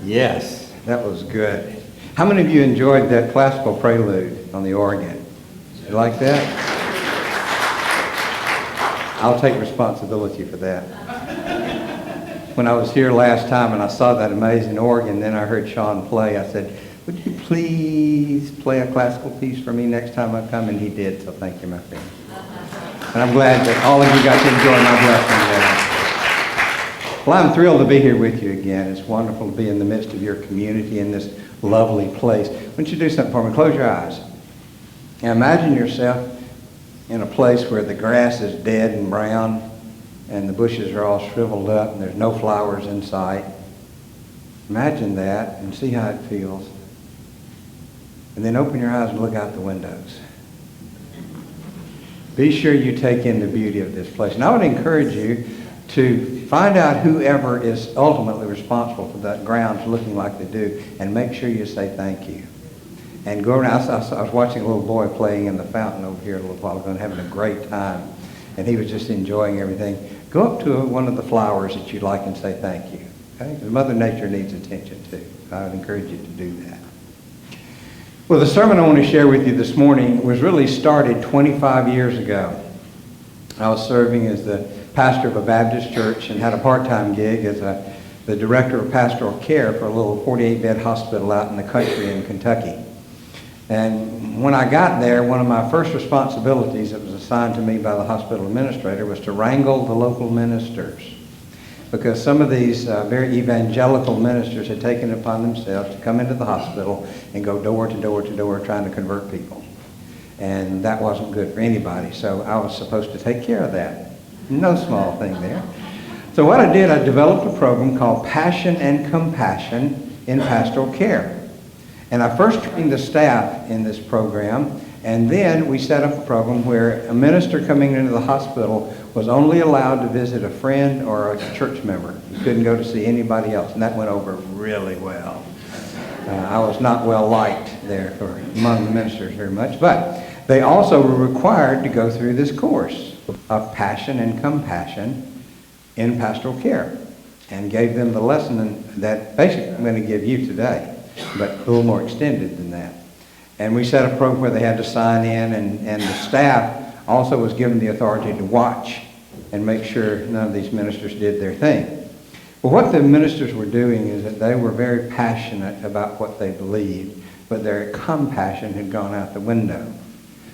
Yes, that was good. How many of you enjoyed that classical prelude on the organ? You like that? I'll take responsibility for that. When I was here last time and I saw that amazing organ, then I heard Sean play, I said, would you please play a classical piece for me next time I come? And he did, so thank you, my friend. And I'm glad that all of you got to enjoy my blessing there. Well, I'm thrilled to be here with you again. It's wonderful to be in the midst of your community in this lovely place. Why don't you do something for me? Close your eyes. Now imagine yourself in a place where the grass is dead and brown and the bushes are all shriveled up and there's no flowers in sight. Imagine that and see how it feels. And then open your eyes and look out the windows. Be sure you take in the beauty of this place. And I would encourage you to find out whoever is ultimately responsible for that grounds looking like they do and make sure you say thank you. And go around. I was watching a little boy playing in the fountain over here a little while ago and having a great time. And he was just enjoying everything. Go up to one of the flowers that you like and say thank you. Okay? Because Mother Nature needs attention too. I would encourage you to do that. Well, the sermon I want to share with you this morning was really started 25 years ago. I was serving as the pastor of a Baptist church and had a part-time gig as the director of pastoral care for a little 48-bed hospital out in the country in Kentucky. And when I got there, one of my first responsibilities that was assigned to me by the hospital administrator was to wrangle the local ministers. Because some of these very evangelical ministers had taken it upon themselves to come into the hospital and go door to door to door trying to convert people. And that wasn't good for anybody, so I was supposed to take care of that. No small thing there. So what I did, I developed a program called Passion and Compassion in Pastoral Care. And I first trained the staff in this program, and then we set up a program where a minister coming into the hospital was only allowed to visit a friend or a church member. He couldn't go to see anybody else, and that went over really well. I was not well liked there among the ministers very much, but they also were required to go through this course of Passion and Compassion in Pastoral Care, and gave them the lesson that basically I'm going to give you today, but a little more extended than that. And we set a program where they had to sign in, and the staff also was given the authority to watch and make sure none of these ministers did their thing. Well, what the ministers were doing is that they were very passionate about what they believed, but their compassion had gone out the window.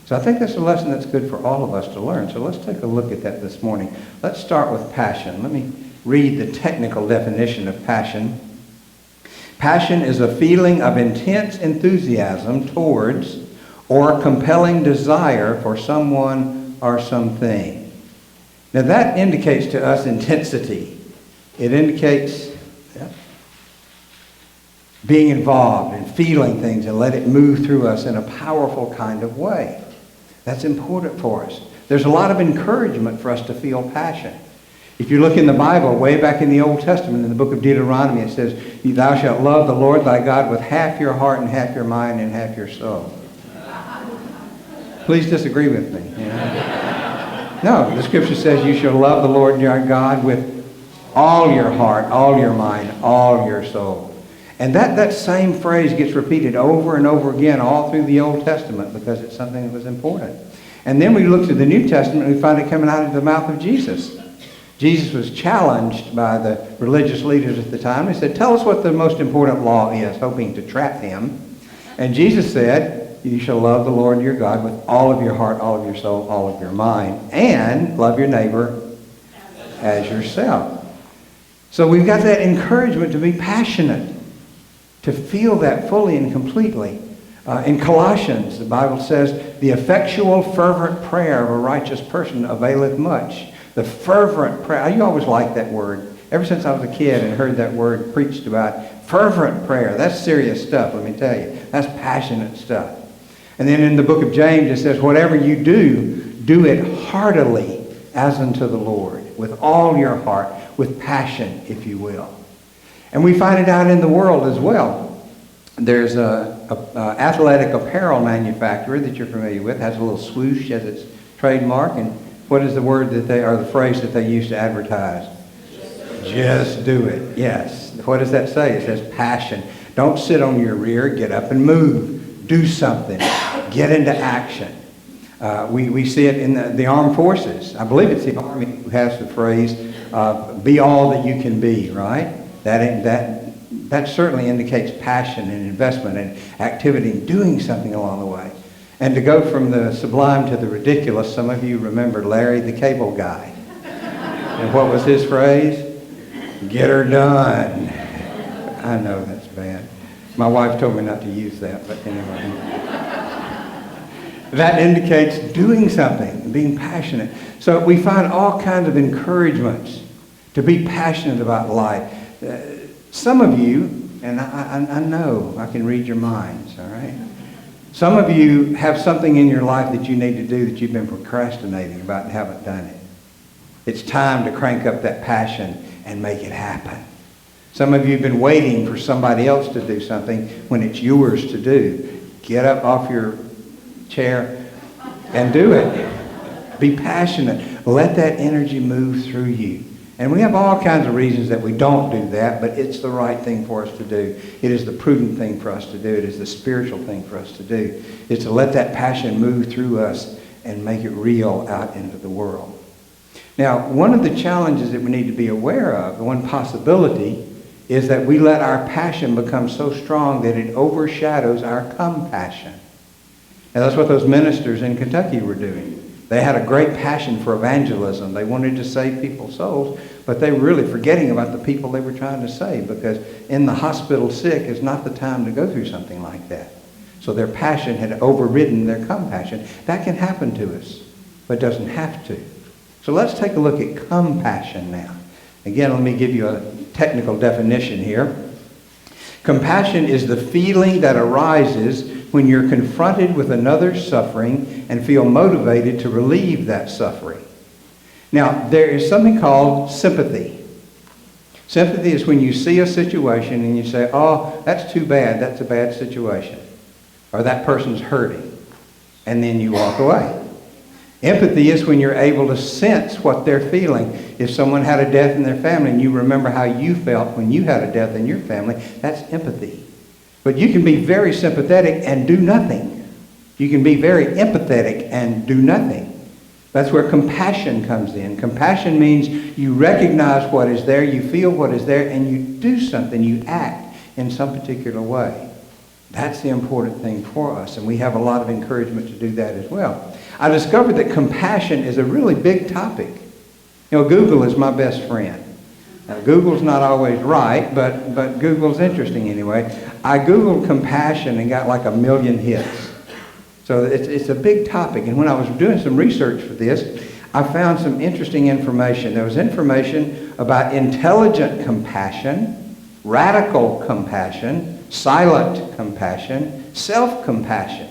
So I think that's a lesson that's good for all of us to learn. So let's take a look at that this morning. Let's start with passion. Let me read the technical definition of passion. Passion is a feeling of intense enthusiasm towards or compelling desire for someone or something. Now that indicates to us intensity. It indicates being involved and feeling things and let it move through us in a powerful kind of way. That's important for us. There's a lot of encouragement for us to feel passion. If you look in the Bible, way back in the Old Testament, in the book of Deuteronomy, it says, "Thou shalt love the Lord thy God with half your heart and half your mind and half your soul." Please disagree with me. You know? No, the scripture says you shall love the Lord your God with all your heart, all your mind, all your soul. And that same phrase gets repeated over and over again all through the Old Testament because it's something that was important. And then we look to the New Testament and we find it coming out of the mouth of Jesus. Jesus was challenged by the religious leaders at the time. He said, "Tell us what the most important law is," hoping to trap him. And Jesus said, "You shall love the Lord your God with all of your heart, all of your soul, all of your mind, and love your neighbor as yourself." So we've got that encouragement to be passionate, to feel that fully and completely. In Colossians, the Bible says, "The effectual, fervent prayer of a righteous person availeth much." The fervent prayer. You always liked that word. Ever since I was a kid and heard that word preached about, fervent prayer. That's serious stuff, let me tell you. That's passionate stuff. And then in the book of James, it says, "Whatever you do, do it heartily as unto the Lord, with all your heart, with passion, if you will." And we find it out in the world as well. There's a athletic apparel manufacturer that you're familiar with, has a little swoosh as its trademark, and what is the word that the phrase that they use to advertise? Just do it. Yes. What does that say? It says passion. Don't sit on your rear. Get up and move. Do something. Get into action. We see it in the armed forces. I believe it's the Army who has the phrase, be all that you can be, right? That certainly indicates passion and investment and activity and doing something along the way. And to go from the sublime to the ridiculous, some of you remember Larry the Cable Guy. And what was his phrase? Get her done. I know that's bad. My wife told me not to use that, but anyway. That indicates doing something, being passionate. So we find all kinds of encouragements to be passionate about life. Some of you, and I know I can read your minds, all right? Some of you have something in your life that you need to do that you've been procrastinating about and haven't done it. It's time to crank up that passion and make it happen. Some of you have been waiting for somebody else to do something when it's yours to do. Get up off your chair and do it. Be passionate. Let that energy move through you. And we have all kinds of reasons that we don't do that, but it's the right thing for us to do. It is the prudent thing for us to do. It is the spiritual thing for us to do. It's to let that passion move through us and make it real out into the world. Now, one of the challenges that we need to be aware of, one possibility, is that we let our passion become so strong that it overshadows our compassion. And that's what those ministers in Kentucky were doing. They had a great passion for evangelism. They wanted to save people's souls, but they were really forgetting about the people they were trying to save, because in the hospital sick is not the time to go through something like that. So their passion had overridden their compassion. That can happen to us, but doesn't have to. So let's take a look at compassion now. Again, let me give you a technical definition here. Compassion is the feeling that arises when you're confronted with another's suffering and feel motivated to relieve that suffering. Now, there is something called sympathy. Sympathy is when you see a situation and you say, oh, that's too bad, that's a bad situation. Or that person's hurting. And then you walk away. Empathy is when you're able to sense what they're feeling. If someone had a death in their family and you remember how you felt when you had a death in your family, that's empathy. But you can be very sympathetic and do nothing. You can be very empathetic and do nothing. That's where compassion comes in. Compassion means you recognize what is there, you feel what is there, and you do something, you act in some particular way. That's the important thing for us, and we have a lot of encouragement to do that as well. I discovered that compassion is a really big topic. You know, Google is my best friend. Now, Google's not always right, but Google's interesting anyway. I Googled compassion and got like 1 million hits. So it's a big topic. And when I was doing some research for this, I found some interesting information. There was information about intelligent compassion, radical compassion, silent compassion, self-compassion.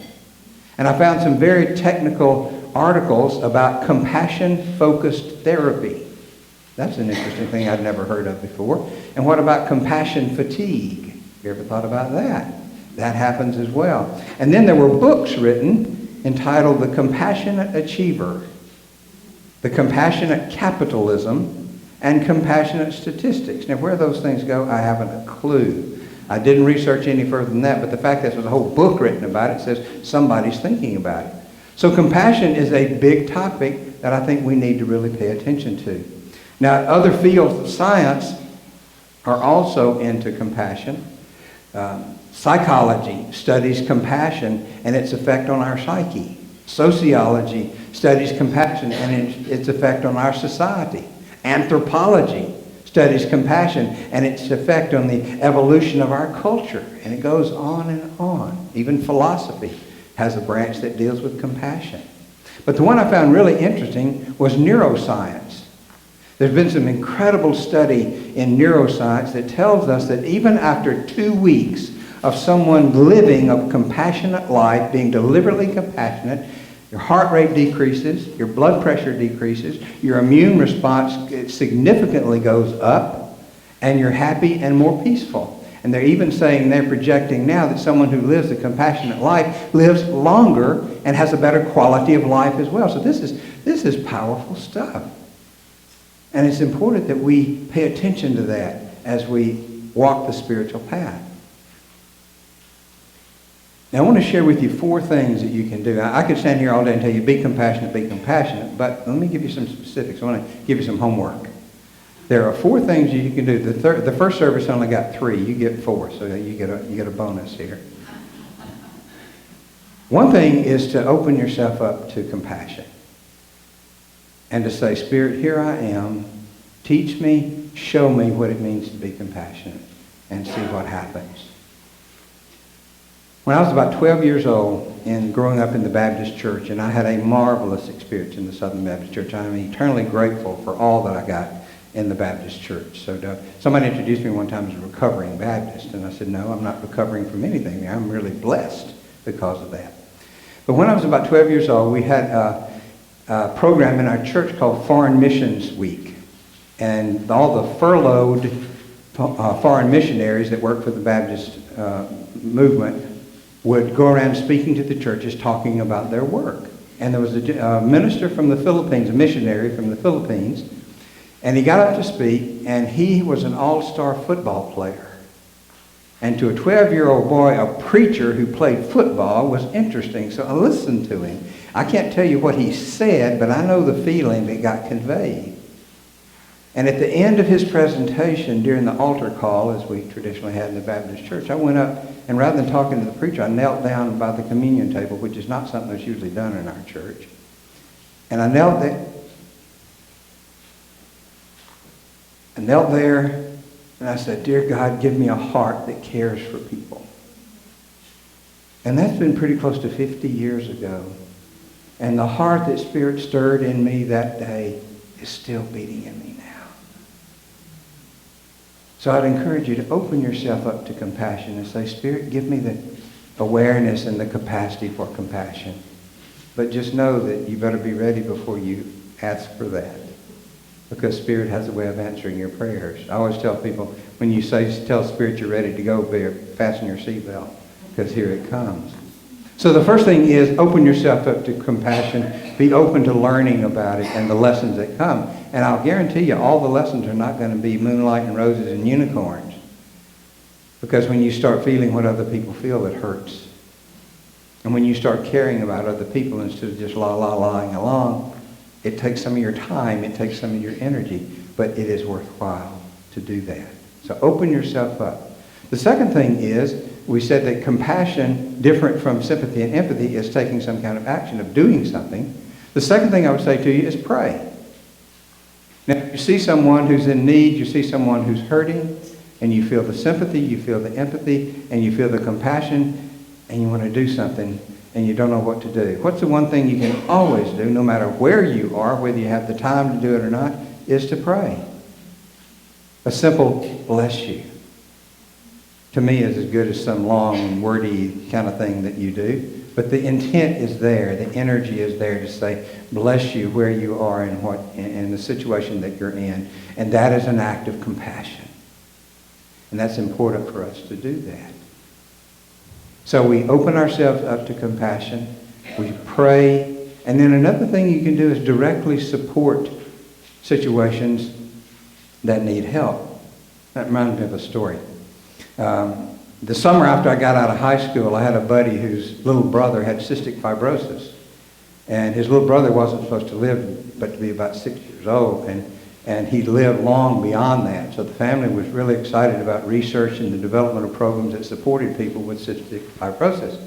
And I found some very technical articles about compassion-focused therapy. That's an interesting thing I'd never heard of before. And what about compassion fatigue? You ever thought about that? That happens as well. And then there were books written entitled The Compassionate Achiever, The Compassionate Capitalism, and Compassionate Statistics. Now, where those things go, I haven't a clue. I didn't research any further than that, but the fact that there's a whole book written about it says somebody's thinking about it. So compassion is a big topic that I think we need to really pay attention to. Now, other fields of science are also into compassion. Psychology studies compassion and its effect on our psyche. Sociology studies compassion and its effect on our society. Anthropology studies compassion and its effect on the evolution of our culture. And it goes on and on. Even philosophy has a branch that deals with compassion. But the one I found really interesting was neuroscience. There's been some incredible study in neuroscience that tells us that even after 2 weeks of someone living a compassionate life, being deliberately compassionate, your heart rate decreases, your blood pressure decreases, your immune response significantly goes up, and you're happy and more peaceful. And they're even saying, they're projecting now that someone who lives a compassionate life lives longer and has a better quality of life as well. So this is powerful stuff. And it's important that we pay attention to that as we walk the spiritual path. Now, I want to share with you 4 things that you can do. I could stand here all day and tell you, be compassionate, but let me give you some specifics. I want to give you some homework. There are 4 things you can do. The first service only got 3. You get 4, so you get a bonus here. One thing is to open yourself up to compassion and to say, Spirit, here I am. Teach me, show me what it means to be compassionate, and see what happens. When I was about 12 years old and growing up in the Baptist church, and I had a marvelous experience in the Southern Baptist Church, I'm eternally grateful for all that I got in the Baptist church. So somebody introduced me one time as a recovering Baptist, and I said, no, I'm not recovering from anything. I'm really blessed because of that. But when I was about 12 years old, we had a program in our church called Foreign Missions Week. And all the furloughed foreign missionaries that worked for the Baptist movement would go around speaking to the churches, talking about their work. And there was a minister from the Philippines, a missionary from the Philippines, and he got up to speak, and he was an all-star football player. And to a 12-year-old boy, a preacher who played football was interesting, so I listened to him. I can't tell you what he said, but I know the feeling that got conveyed. And at the end of his presentation, during the altar call, as we traditionally had in the Baptist church, I went up, and rather than talking to the preacher, I knelt down by the communion table, which is not something that's usually done in our church. And I knelt there, and I said, Dear God, give me a heart that cares for people. And that's been pretty close to 50 years ago. And the heart that Spirit stirred in me that day is still beating in me now. So I'd encourage you to open yourself up to compassion and say, Spirit, give me the awareness and the capacity for compassion. But just know that you better be ready before you ask for that. Because Spirit has a way of answering your prayers. I always tell people, when you tell Spirit you're ready to go, fasten your seatbelt, because here it comes. So the first thing is open yourself up to compassion. Be open to learning about it and the lessons that come. And I'll guarantee you all the lessons are not going to be moonlight and roses and unicorns. Because when you start feeling what other people feel, it hurts. And when you start caring about other people instead of just lying along, it takes some of your time, it takes some of your energy, but it is worthwhile to do that. So open yourself up. The second thing is, we said that compassion, different from sympathy and empathy, is taking some kind of action, of doing something. The second thing I would say to you is pray. Now, if you see someone who's in need, you see someone who's hurting, and you feel the sympathy, you feel the empathy, and you feel the compassion, and you want to do something, and you don't know what to do. What's the one thing you can always do, no matter where you are, whether you have the time to do it or not, is to pray. A simple bless you, to me, is as good as some long, wordy kind of thing that you do. But the intent is there. The energy is there to say, bless you where you are and in the situation that you're in. And that is an act of compassion. And that's important for us to do that. So we open ourselves up to compassion. We pray. And then another thing you can do is directly support situations that need help. That reminds me of a story. The summer after I got out of high school, I had a buddy whose little brother had cystic fibrosis. And his little brother wasn't supposed to live but to be about 6 years old. And he lived long beyond that. So the family was really excited about research and the development of programs that supported people with cystic fibrosis.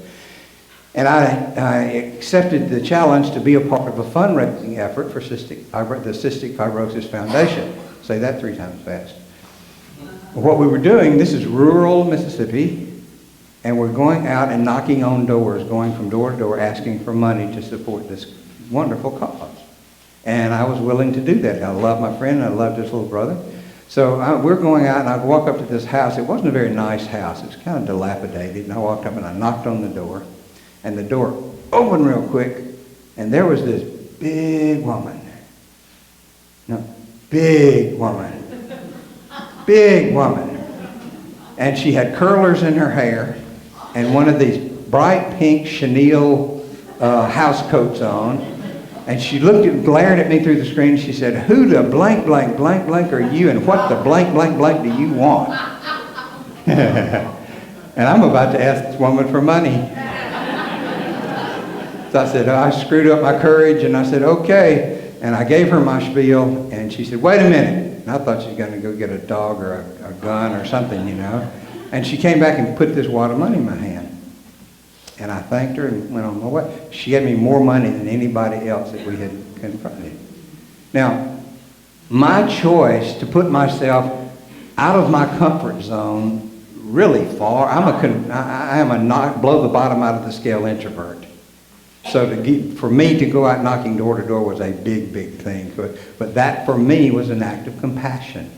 And I accepted the challenge to be a part of a fundraising effort for the Cystic Fibrosis Foundation. Say that 3 times fast. What we were doing, this is rural Mississippi, and we're going out and knocking on doors, going from door to door, asking for money to support this wonderful cause. And I was willing to do that. I love my friend, and I loved his little brother. So we're going out, and I walk up to this house. It wasn't a very nice house. It was kind of dilapidated. And I walked up, and I knocked on the door. And the door opened real quick, and there was this big woman. No, big woman. Big woman. And she had curlers in her hair and one of these bright pink chenille house coats on. And she glared at me through the screen. She said, who the blank, blank, blank, blank are you, and what the blank, blank, blank do you want? And I'm about to ask this woman for money. So I said, I screwed up my courage, and I said, okay. And I gave her my spiel, and she said, wait a minute. And I thought she was going to go get a dog or a gun or something, you know. And she came back and put this wad of money in my hand. And I thanked her and went on my way. She gave me more money than anybody else that we had confronted. Now, my choice to put myself out of my comfort zone really far, I am a knock, blow the bottom out of the scale introvert. So for me to go out knocking door to door was a big, big thing. But that for me was an act of compassion.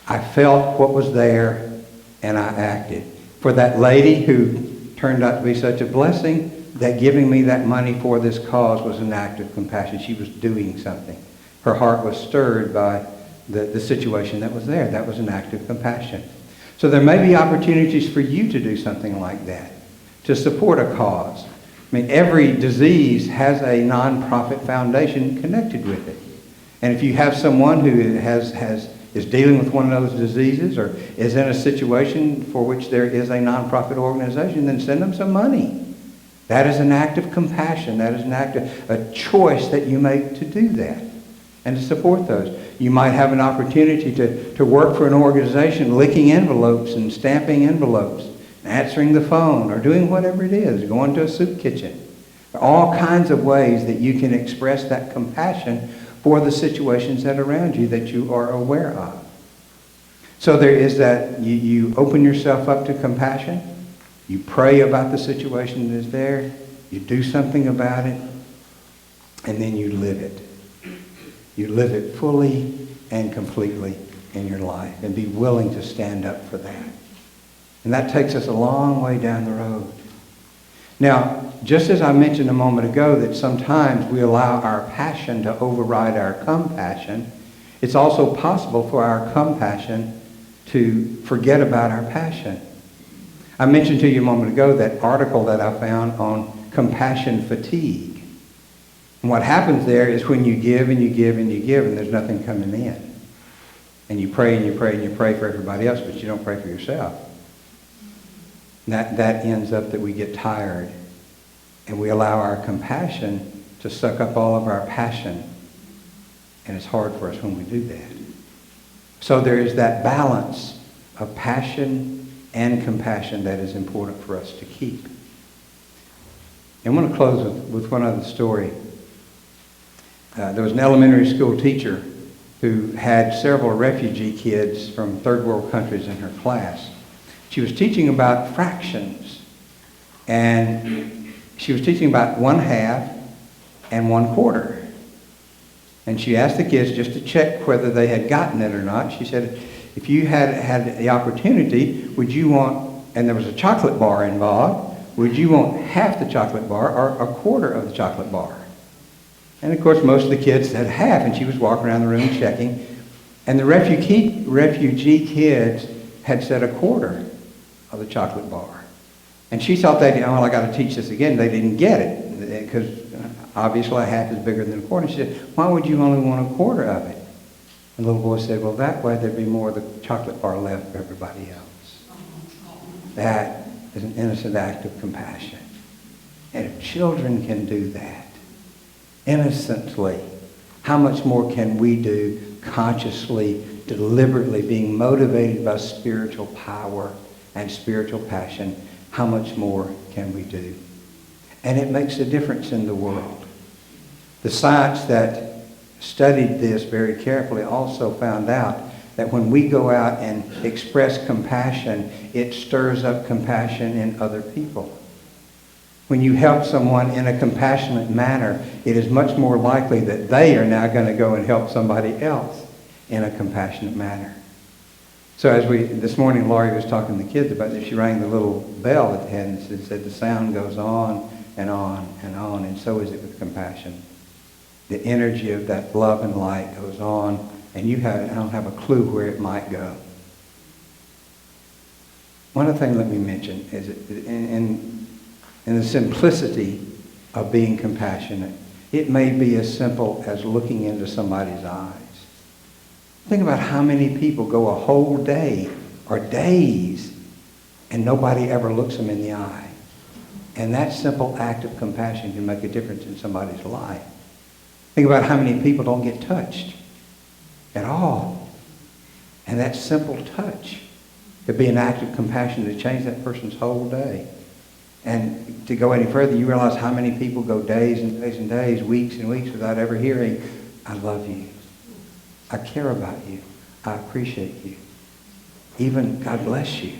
I felt what was there and I acted. For that lady who turned out to be such a blessing, that giving me that money for this cause was an act of compassion. She was doing something. Her heart was stirred by the situation that was there. That was an act of compassion. So there may be opportunities for you to do something like that, to support a cause. I mean, every disease has a nonprofit foundation connected with it. And if you have someone who is dealing with one of those diseases or is in a situation for which there is a nonprofit organization, then send them some money. That is an act of compassion. That is an act of a choice that you make to do that and to support those. You might have an opportunity to work for an organization licking envelopes and stamping envelopes, answering the phone, or doing whatever it is, going to a soup kitchen. There are all kinds of ways that you can express that compassion for the situations that are around you that you are aware of. So there is that you open yourself up to compassion, you pray about the situation that is there, you do something about it, and then you live it. You live it fully and completely in your life and be willing to stand up for that. And that takes us a long way down the road. Now, just as I mentioned a moment ago that sometimes we allow our passion to override our compassion, it's also possible for our compassion to forget about our passion. I mentioned to you a moment ago that article that I found on compassion fatigue. And what happens there is when you give and you give and you give and there's nothing coming in. And you pray and you pray and you pray for everybody else, but you don't pray for yourself. That ends up that we get tired and we allow our compassion to suck up all of our passion. And it's hard for us when we do that. So there is that balance of passion and compassion that is important for us to keep. And I want to close with one other story. There was an elementary school teacher who had several refugee kids from third world countries in her class. She was teaching about fractions, and she was teaching about 1/2 and 1/4. And she asked the kids just to check whether they had gotten it or not. She said, if you had the opportunity, would you want, and there was a chocolate bar involved, would you want half the chocolate bar or 1/4 of the chocolate bar? And of course, most of the kids said half, and she was walking around the room checking. And the refugee kids had said 1/4 of the chocolate bar. And she thought well, I got to teach this again. They didn't get it because obviously a half is bigger than 1/4. She said, why would you only want 1/4 of it? And the little boy said, well, that way there'd be more of the chocolate bar left for everybody else. That is an innocent act of compassion. And if children can do that innocently, how much more can we do consciously, deliberately, being motivated by spiritual power and spiritual passion? How much more can we do? And it makes a difference in the world. The science that studied this very carefully also found out that when we go out and express compassion, it stirs up compassion in other people. When you help someone in a compassionate manner, it is much more likely that they are now going to go and help somebody else in a compassionate manner. So as this morning, Laurie was talking to the kids about this. She rang the little bell at the head and said the sound goes on and on and on, and so is it with compassion. The energy of that love and light goes on, and I don't have a clue where it might go. One other thing let me mention is in the simplicity of being compassionate, it may be as simple as looking into somebody's eyes. Think about how many people go a whole day or days, and nobody ever looks them in the eye. And that simple act of compassion can make a difference in somebody's life. Think about how many people don't get touched at all. And that simple touch could be an act of compassion to change that person's whole day. And to go any further, you realize how many people go days and days and days, weeks and weeks without ever hearing, I love you. I care about you. I appreciate you. Even God bless you.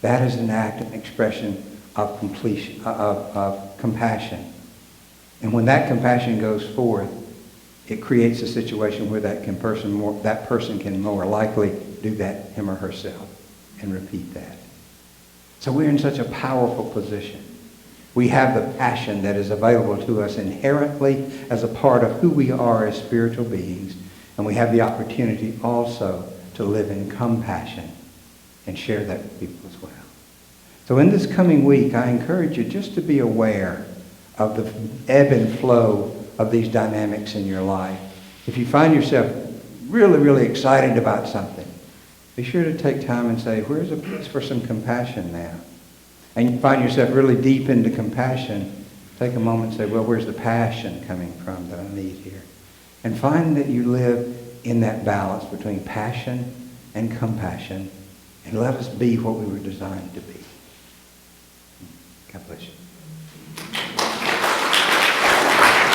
That is an act, an expression of completion, of compassion. And when that compassion goes forth, it creates a situation where that person can more likely do that him or herself and repeat that. So we're in such a powerful position. We have the passion that is available to us inherently as a part of who we are as spiritual beings. And we have the opportunity also to live in compassion and share that with people as well. So in this coming week, I encourage you just to be aware of the ebb and flow of these dynamics in your life. If you find yourself really, really excited about something, be sure to take time and say, where's a place for some compassion now? And you find yourself really deep into compassion, take a moment and say, well, where's the passion coming from that I need here? And find that you live in that balance between passion and compassion, and let us be what we were designed to be. God bless you.